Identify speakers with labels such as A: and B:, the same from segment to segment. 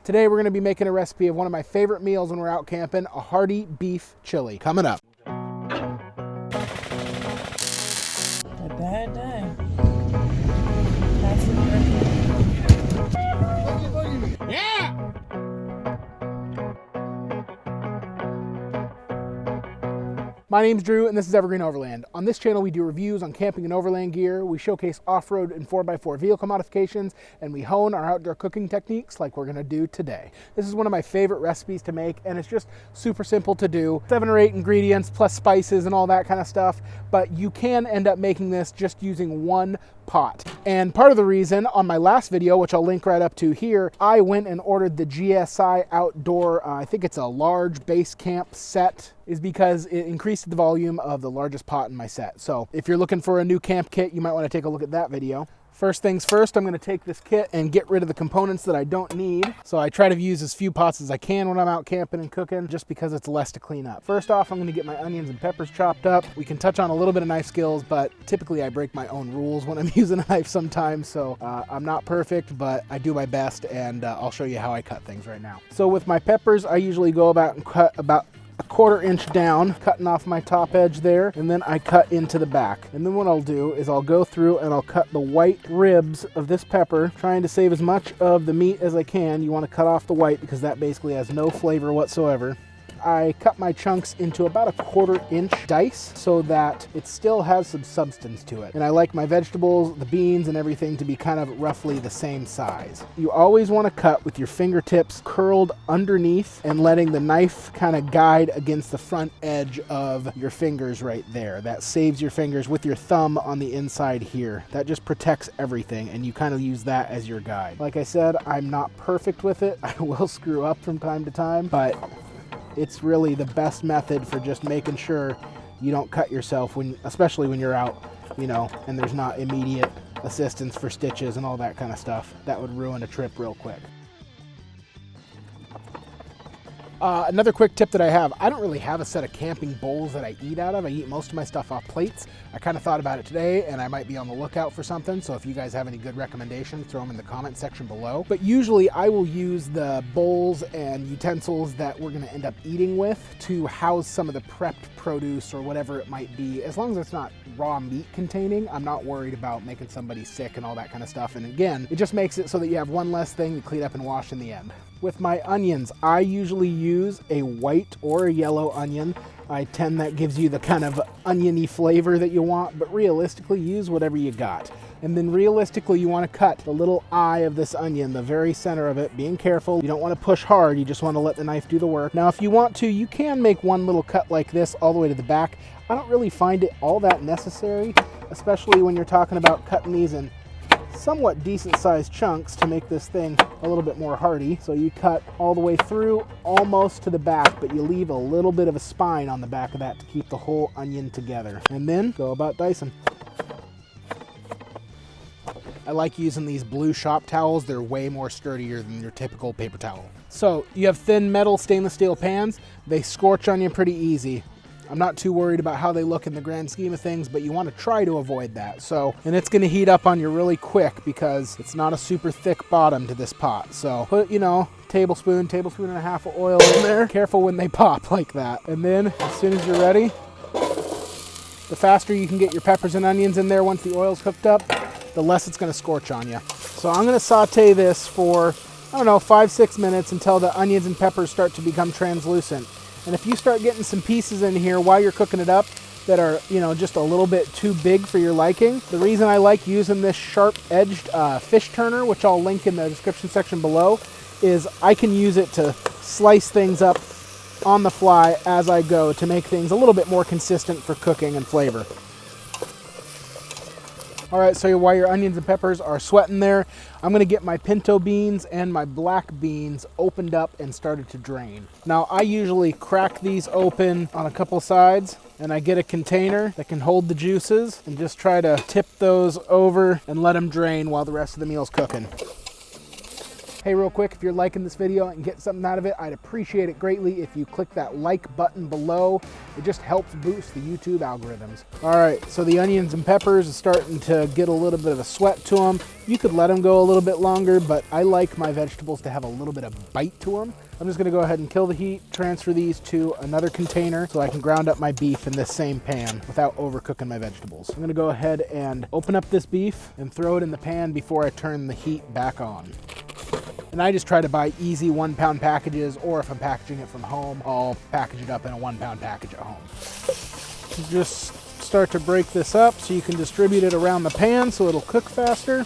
A: Today we're going to be making a recipe of one of my favorite meals when we're out camping, a hearty beef chili. Coming up.
B: A bad day. That's the
A: Yeah! My name's Drew, and this is Evergreen Overland. On this channel, we do reviews on camping and overland gear, we showcase off-road and 4x4 vehicle modifications, and we hone our outdoor cooking techniques like we're gonna do today. This is one of my favorite recipes to make, and it's just super simple to do. 7 or 8 ingredients, plus spices and all that kind of stuff, but you can end up making this just using one pot. And part of the reason on my last video, which I'll link right up to here, I went and ordered the GSI outdoor, I think it's a large base camp set, is because it increased the volume of the largest pot in my set. So if you're looking for a new camp kit, you might want to take a look at that video. First things first, I'm going to take this kit and get rid of the components that I don't need. So I try to use as few pots as I can when I'm out camping and cooking, just because it's less to clean up. First off, I'm going to get my onions and peppers chopped up. We can touch on a little bit of knife skills, but typically I break my own rules when I'm using a knife sometimes. So I'm not perfect, but I do my best, and I'll show you how I cut things right now. So with my peppers, I usually go about and cut about a 1/4 inch down, cutting off my top edge there, and then I cut into the back. And then what I'll do is I'll go through and I'll cut the white ribs of this pepper, trying to save as much of the meat as I can. You want to cut off the white because that basically has no flavor whatsoever. I cut my chunks into about a 1/4 inch dice so that it still has some substance to it. And I like my vegetables, the beans, and everything to be kind of roughly the same size. You always want to cut with your fingertips curled underneath and letting the knife kind of guide against the front edge of your fingers right there. That saves your fingers with your thumb on the inside here. That just protects everything, and you kind of use that as your guide. Like I said, I'm not perfect with it. I will screw up from time to time, but it's really the best method for just making sure you don't cut yourself, especially when you're out, and there's not immediate assistance for stitches and all that kind of stuff. That would ruin a trip real quick. Another quick tip that I have, I don't really have a set of camping bowls that I eat out of. I eat most of my stuff off plates. I kind of thought about it today, and I might be on the lookout for something. So if you guys have any good recommendations, throw them in the comment section below. But usually I will use the bowls and utensils that we're gonna end up eating with to house some of the prepped produce or whatever it might be. As long as it's not raw meat containing, I'm not worried about making somebody sick and all that kind of stuff. And again, it just makes it so that you have one less thing to clean up and wash in the end. With my onions, I usually use a white or a yellow onion. That gives you the kind of oniony flavor that you want, but realistically, use whatever you got. And then realistically, you want to cut the little eye of this onion, the very center of it, being careful. You don't want to push hard, you just want to let the knife do the work. Now, if you want to, you can make one little cut like this all the way to the back. I don't really find it all that necessary, especially when you're talking about cutting these in somewhat decent sized chunks to make this thing a little bit more hearty. So you cut all the way through almost to the back, but you leave a little bit of a spine on the back of that to keep the whole onion together. And then go about dicing. I like using these blue shop towels. They're way more sturdier than your typical paper towel. So you have thin metal stainless steel pans. They scorch on you pretty easy. I'm not too worried about how they look in the grand scheme of things, but you want to try to avoid that. And it's going to heat up on you really quick because it's not a super thick bottom to this pot. So put, tablespoon and a half of oil in there. Careful when they pop like that. And then as soon as you're ready, the faster you can get your peppers and onions in there once the oil's cooked up, the less it's going to scorch on you. So I'm going to saute this for, 5-6 minutes until the onions and peppers start to become translucent. And if you start getting some pieces in here while you're cooking it up that are, just a little bit too big for your liking, the reason I like using this sharp-edged fish turner, which I'll link in the description section below, is I can use it to slice things up on the fly as I go to make things a little bit more consistent for cooking and flavor. All right, so while your onions and peppers are sweating there, I'm gonna get my pinto beans and my black beans opened up and started to drain. Now, I usually crack these open on a couple sides, and I get a container that can hold the juices and just try to tip those over and let them drain while the rest of the meal's cooking. Hey, real quick, if you're liking this video and getting something out of it, I'd appreciate it greatly if you click that like button below. It just helps boost the YouTube algorithms. All right, so the onions and peppers are starting to get a little bit of a sweat to them. You could let them go a little bit longer, but I like my vegetables to have a little bit of bite to them. I'm just gonna go ahead and kill the heat, transfer these to another container so I can ground up my beef in this same pan without overcooking my vegetables. I'm gonna go ahead and open up this beef and throw it in the pan before I turn the heat back on. And I just try to buy easy 1 pound packages, or if I'm packaging it from home, I'll package it up in a 1 pound package at home. Just start to break this up so you can distribute it around the pan so it'll cook faster.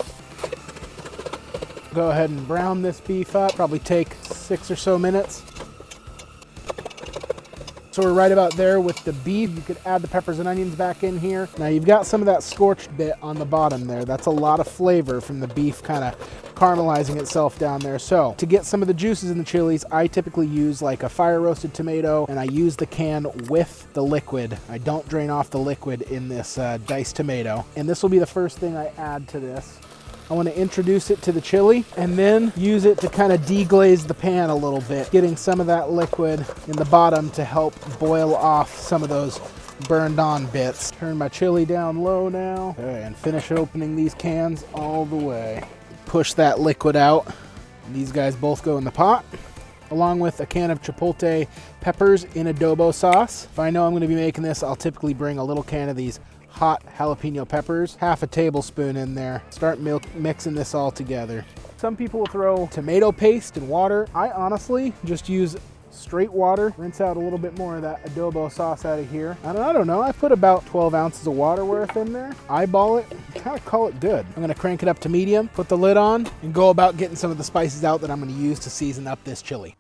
A: Go ahead and brown this beef up, probably take 6 or so minutes. So we're right about there with the beef. You could add the peppers and onions back in here. Now you've got some of that scorched bit on the bottom there. That's a lot of flavor from the beef kind of caramelizing itself down there. So to get some of the juices in the chilies, I typically use like a fire roasted tomato, and I use the can with the liquid. I don't drain off the liquid in this diced tomato. And this will be the first thing I add to this. I want to introduce it to the chili and then use it to kind of deglaze the pan a little bit, getting some of that liquid in the bottom to help boil off some of those burned on bits. Turn my chili down low now. Okay, and finish opening these cans all the way. Push that liquid out. These guys both go in the pot, along with a can of chipotle peppers in adobo sauce. If I know I'm going to be making this, I'll typically bring a little can of these hot jalapeno peppers, half a tablespoon in there. Start mixing this all together. Some people will throw tomato paste and water. I honestly just use straight water, rinse out a little bit more of that adobo sauce out of here. And I don't know, I put about 12 ounces of water worth in there. Eyeball it, kind of call it good. I'm gonna crank it up to medium, put the lid on, and go about getting some of the spices out that I'm gonna use to season up this chili.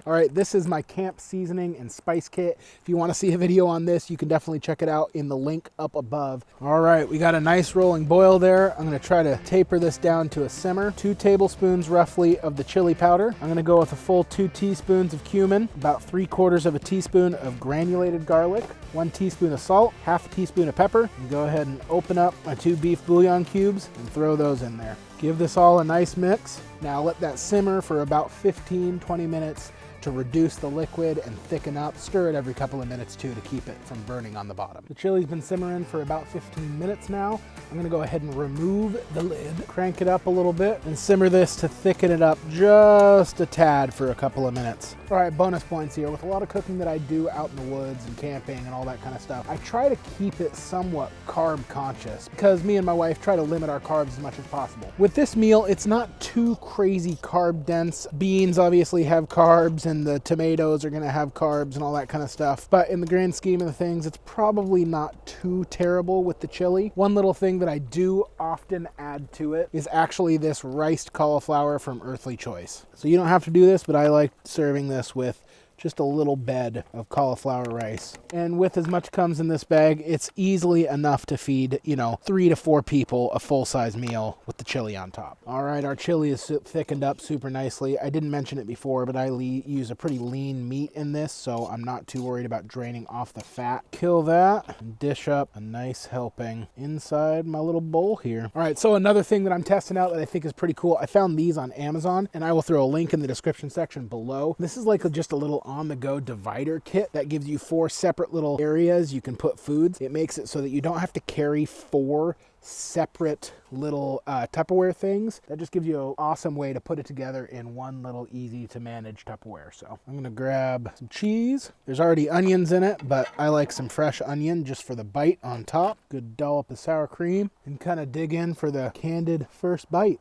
A: All right, this is my camp seasoning and spice kit. If you want to see a video on this, you can definitely check it out in the link up above. All right, we got a nice rolling boil there. I'm going to try to taper this down to a simmer. 2 tablespoons roughly of the chili powder. I'm going to go with a full 2 teaspoons of cumin, about 3/4 of a teaspoon of granulated garlic, 1 teaspoon of salt, half a teaspoon of pepper. And go ahead and open up my 2 beef bouillon cubes and throw those in there. Give this all a nice mix. Now let that simmer for about 15-20 minutes to reduce the liquid and thicken up. Stir it every couple of minutes too to keep it from burning on the bottom. The chili's been simmering for about 15 minutes now. I'm gonna go ahead and remove the lid, crank it up a little bit, and simmer this to thicken it up just a tad for a couple of minutes. All right, bonus points here. With a lot of cooking that I do out in the woods and camping and all that kind of stuff, I try to keep it somewhat carb conscious because me and my wife try to limit our carbs as much as possible. With this meal, it's not too crazy carb dense. Beans obviously have carbs, and the tomatoes are going to have carbs and all that kind of stuff. But in the grand scheme of the things, it's probably not too terrible with the chili. One little thing that I do often add to it is actually this riced cauliflower from Earthly Choice. So you don't have to do this, but I like serving this with just a little bed of cauliflower rice. And with as much comes in this bag, it's easily enough to feed, 3 to 4 people a full-size meal with the chili on top. All right, our chili is thickened up super nicely. I didn't mention it before, but I use a pretty lean meat in this, so I'm not too worried about draining off the fat. Kill that and dish up a nice helping inside my little bowl here. All right, so another thing that I'm testing out that I think is pretty cool, I found these on Amazon, and I will throw a link in the description section below. This is like just a little on-the-go divider kit that gives you 4 separate little areas you can put foods. It makes it so that you don't have to carry 4 separate little Tupperware things. That just gives you an awesome way to put it together in one little easy to manage Tupperware. So I'm gonna grab some cheese. There's already onions in it, but I like some fresh onion just for the bite on top. Good dollop of sour cream, and kind of dig in for the candid first bite.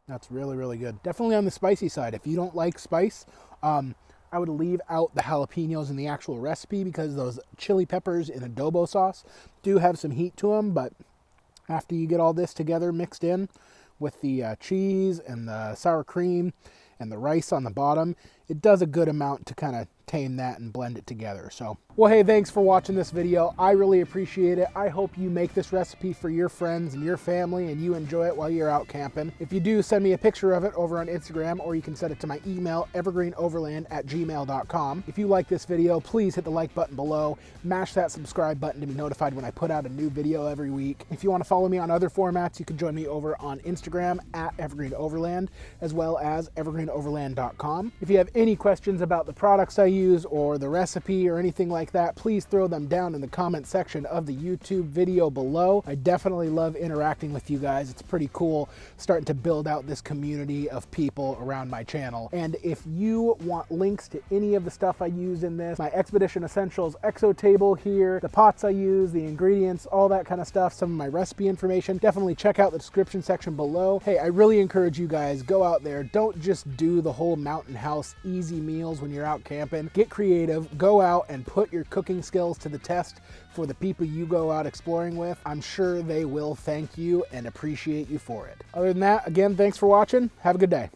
A: That's really, really good. Definitely on the spicy side. If you don't like spice, I would leave out the jalapenos in the actual recipe because those chili peppers in adobo sauce do have some heat to them, but after you get all this together mixed in with the cheese and the sour cream and the rice on the bottom, it does a good amount to kind of tame that and blend it together. So Well, hey, thanks for watching this video. I really appreciate it. I hope you make this recipe for your friends and your family and you enjoy it while you're out camping. If you do, send me a picture of it over on Instagram, or you can send it to my email, evergreenoverland@gmail.com. If you like this video, please hit the like button below. Mash that subscribe button to be notified when I put out a new video every week. If you want to follow me on other formats, you can join me over on Instagram @evergreenoverland, as well as evergreenoverland.com. If you have any questions about the products I use or the recipe or anything like that, please throw them down in the comment section of the YouTube video below. I definitely love interacting with you guys. It's pretty cool starting to build out this community of people around my channel. And if you want links to any of the stuff I use in this, my Expedition Essentials Exo table here, the pots I use, the ingredients, all that kind of stuff, some of my recipe information, definitely check out the description section below. Hey, I really encourage you guys, go out there. Don't just do the whole mountain house easy meals when you're out camping. Get creative, go out and put your cooking skills to the test for the people you go out exploring with. I'm sure they will thank you and appreciate you for it. Other than that, again, thanks for watching. Have a good day.